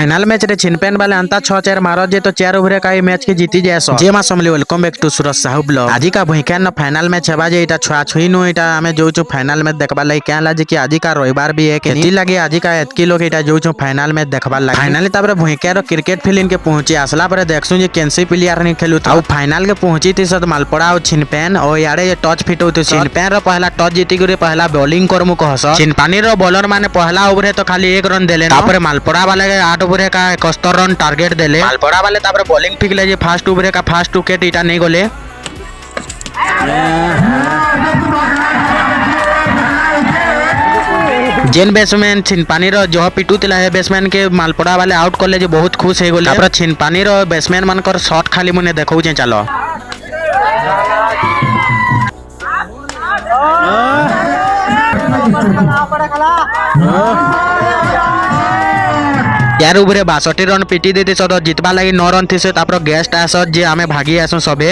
Final match रे छिनपेन वाले अंता 6-4 मारो जे तो 4 ओवर का मैच के जीती जाए जे मा Samalei welcome back to Suraj Sahu blog. आज का भुइकान फाइनल मैच हेबा जे इटा छुआ छुई नु इटा हमें जो फाइनल मैच देखबा लई क्या लाजी कि आज का रविवार भी है के नी लगे आज का एतकी लोग इटा जो फाइनल मैच देखबा लगे फाइनली तापर भुइका रो क्रिकेट फील्ड के पहुंची आसला पर देखसु जे केनसी प्लेयर ने खेलु था फाइनल के पहुंची थी सद मालपड़ा और छिनपेन और यारे ये टच फिट होते छिनपेन रो पहला टच जीती गुरे पहला बॉलिंग करमु कहस छिनपानी रो बॉलर माने पहला ओवर तो खाली 1 रन देले तापर मालपड़ा वाले 8 ओवर का 71 रन टारगेट देले मालपड़ा वाले तापर बॉलिंग फिकले जे फर्स्ट ओवर का फर्स्ट विकेट इटा नहीं गले जेन बैट्समैन छिनपानी रो जो पिटू तिला है बैट्समैन के मालपड़ा वाले आउट करले जे बहुत खुश है गोले तापर छिनपानी रो बैट्समैन मानकर शॉट खाली मुने देखौ जे चलो यार ओवरे 62 रन पिटी देती सद जितबा लगी 9 रन थी से तापर गेस्ट आस जे हमें भागी आसो सबे